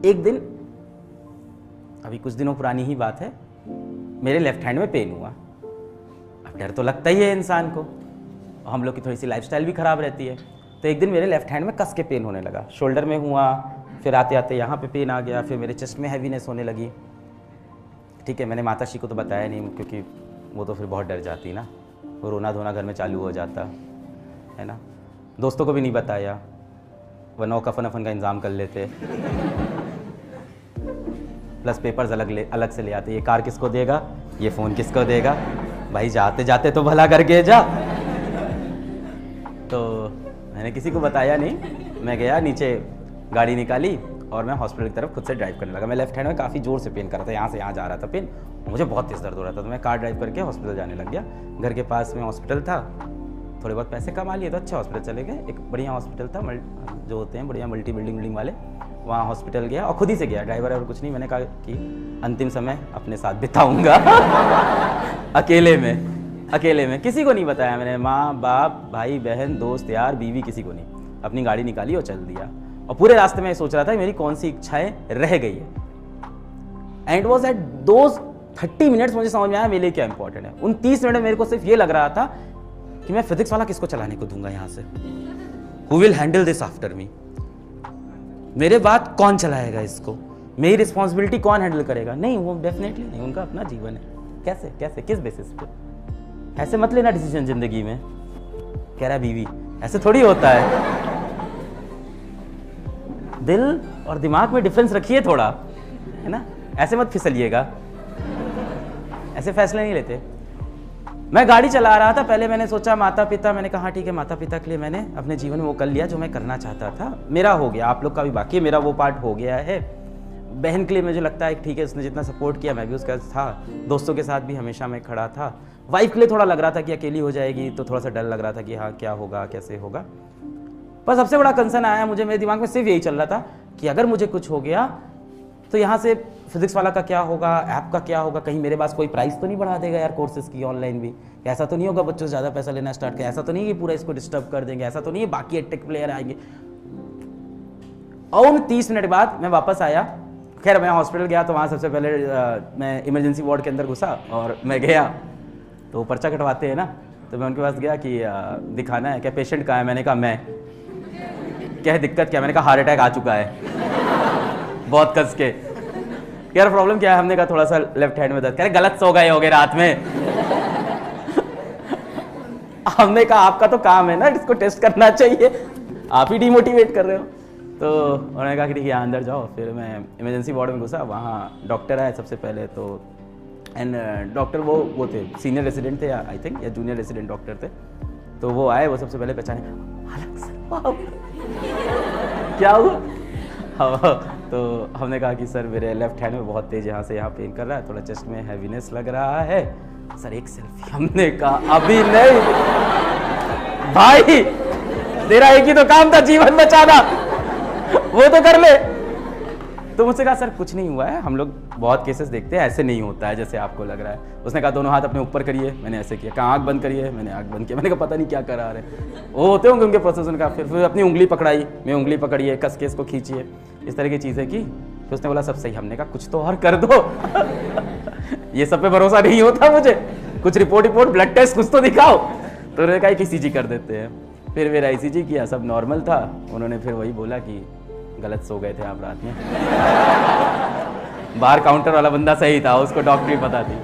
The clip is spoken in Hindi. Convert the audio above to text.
एक दिन, अभी कुछ दिनों पुरानी ही बात है, मेरे लेफ्ट हैंड में पेन हुआ। अब डर तो लगता ही है इंसान को, हम लोग की थोड़ी सी लाइफस्टाइल भी ख़राब रहती है। तो एक दिन मेरे लेफ्ट हैंड में कस के पेन होने लगा, शोल्डर में हुआ, फिर आते आते यहाँ पे पेन आ गया, फिर मेरे चेस्ट में हैवीनेस होने लगी। ठीक है, मैंने माताश्री को तो बताया नहीं, क्योंकि वो तो फिर बहुत डर जाती ना, वो रोना धोना घर में चालू हो जाता है ना। दोस्तों को भी नहीं बताया, वरना कफन अफन का इंतज़ाम कर लेते। प्लस पेपर्स अलग से ले आते, ये कार किसको देगा, ये फ़ोन किसको देगा, भाई जाते जाते तो भला करके जा। तो मैंने किसी को बताया नहीं, मैं गया नीचे, गाड़ी निकाली और मैं हॉस्पिटल की तरफ खुद से ड्राइव करने लगा। मैं लेफ्ट हैंड में काफ़ी ज़ोर से पेन कर रहा था, यहाँ से यहाँ जा रहा था पेन, मुझे बहुत तेज़ दर्द हो रहा था। तो मैं कार ड्राइव करके हॉस्पिटल जाने लग गया। घर के पास में हॉस्पिटल था, थोड़े बहुत पैसे कमा लिए तो अच्छा हॉस्पिटल चले गए। एक बढ़िया हॉस्पिटल था, जो होते हैं बढ़िया मल्टी बिल्डिंग वाले, वहाँ हॉस्पिटल गया और खुद ही से गया, ड्राइवर और कुछ नहीं। मैंने कहा कि अंतिम समय अपने साथ बिताऊंगा अकेले में, किसी को नहीं बताया मैंने, माँ बाप भाई बहन दोस्त यार बीवी, किसी को नहीं। अपनी गाड़ी निकाली और चल दिया। और पूरे रास्ते में सोच रहा था मेरी कौन सी इच्छाएं रह गई है। And was at those 30 minutes मुझे समझ में आया मेरे लिए क्या इंपॉर्टेंट है। उन 30 मिनट में मेरे को सिर्फ ये लग रहा था कि मैं फिजिक्स वाला किसको चलाने को दूंगा यहाँ से, who will handle this after me, मेरे बाद कौन चलाएगा इसको, मेरी रिस्पॉन्सिबिलिटी कौन हैंडल करेगा। नहीं, वो डेफिनेटली नहीं, उनका अपना जीवन है। कैसे कैसे किस बेसिस पे, ऐसे मत लेना डिसीजन जिंदगी में, कह रहा बीवी, ऐसे थोड़ी होता है। दिल और दिमाग में डिफरेंस रखिए थोड़ा, है ना, ऐसे मत फिसलिएगा, ऐसे फैसले नहीं लेते। मैं गाड़ी चला रहा था, पहले मैंने सोचा माता पिता, मैंने कहा ठीक है माता पिता के लिए मैंने अपने जीवन में वो कर लिया जो मैं करना चाहता था, मेरा हो गया, आप लोग का भी बाकी है, मेरा वो पार्ट हो गया है। बहन के लिए मुझे लगता है ठीक है, उसने जितना सपोर्ट किया मैं भी उसका था, दोस्तों के साथ भी हमेशा मैं खड़ा था। वाइफ के लिए थोड़ा लग रहा था कि अकेली हो जाएगी, तो थोड़ा सा डर लग रहा था कि हाँ क्या होगा कैसे होगा। पर सबसे बड़ा कंसर्न आया मुझे, मेरे दिमाग में सिर्फ यही चल रहा था कि अगर मुझे कुछ हो गया तो यहाँ से फिजिक्स वाला का क्या होगा, ऐप का क्या होगा, कहीं मेरे पास कोई प्राइस तो नहीं बढ़ा देगा यार कोर्सेज की ऑनलाइन भी, ऐसा तो नहीं होगा बच्चों से ज़्यादा पैसा लेना स्टार्ट किया, ऐसा तो नहीं है कि पूरा इसको डिस्टर्ब कर देंगे, ऐसा तो नहीं है बाकी टेक प्लेयर आएंगे। और उन 30 मिनट बाद मैं वापस आया। खैर मैं हॉस्पिटल गया तो वहाँ सबसे पहले मैं इमरजेंसी वार्ड के अंदर घुसा और मैं गया तो पर्चा कटवाते हैं ना, तो मैं उनके पास गया कि दिखाना है क्या, पेशेंट कहाँ है, मैंने कहा मैं, क्या है दिक्कत क्या, मैंने कहा हार्ट अटैक आ चुका है बहुत कस के। यार प्रॉब्लम क्या है, हमने कहा थोड़ा सा लेफ्ट हैंड में दर्द, कह रहे गलत सो गए होगे रात में हमने कहा आपका तो काम है ना इसको टेस्ट करना चाहिए, आप ही डिमोटिवेट कर रहे हो। तो उन्होंने कहा कि ठीक है अंदर जाओ। फिर मैं इमरजेंसी वार्ड में घुसा, वहाँ डॉक्टर आए सबसे पहले तो, एंड डॉक्टर वो थे सीनियर रेसिडेंट थे आई थिंक, या जूनियर रेसिडेंट डॉक्टर थे। तो वो आए, वो सबसे पहले पहचाने, क्या हुआ तो हमने कहा कि सर मेरे लेफ्ट हैंड में बहुत तेज यहाँ से यहाँ पेन कर रहा है, थोड़ा चेस्ट में हैवीनेस लग रहा है सर, एक सेल्फी। हमने कहा अभी नहीं भाई, तेरा एक ही तो काम था जीवन बचाना, वो तो कर ले। तो मुझसे कहा सर कुछ नहीं हुआ है, हम लोग बहुत केसेस देखते हैं ऐसे नहीं होता है जैसे आपको लग रहा है। उसने कहा दोनों हाथ अपने ऊपर करिए, मैंने ऐसे किया, कहा आँख बंद करिए, मैंने आँख बंद किया। मैंने कहा पता नहीं क्या करा रहे, वो होते होंगे उनके प्रोसेस। उनका फिर अपनी उंगली पकड़ाई, मैं उंगली पकड़िए, कस के इसको खींचिए, इस तरह की चीज़ें की। फिर उसने बोला सब सही। हमने कहा कुछ तो और कर दो ये सब पे भरोसा नहीं होता मुझे, कुछ रिपोर्ट ब्लड टेस्ट कुछ तो दिखाओ। तो उन्होंने कहा ECG कर देते हैं। फिर मेरा ECG किया, सब नॉर्मल था। उन्होंने फिर वही बोला कि गलत सो गए थे आप रात में बाहर काउंटर वाला बंदा सही था, उसको डॉक्टरी पता थी।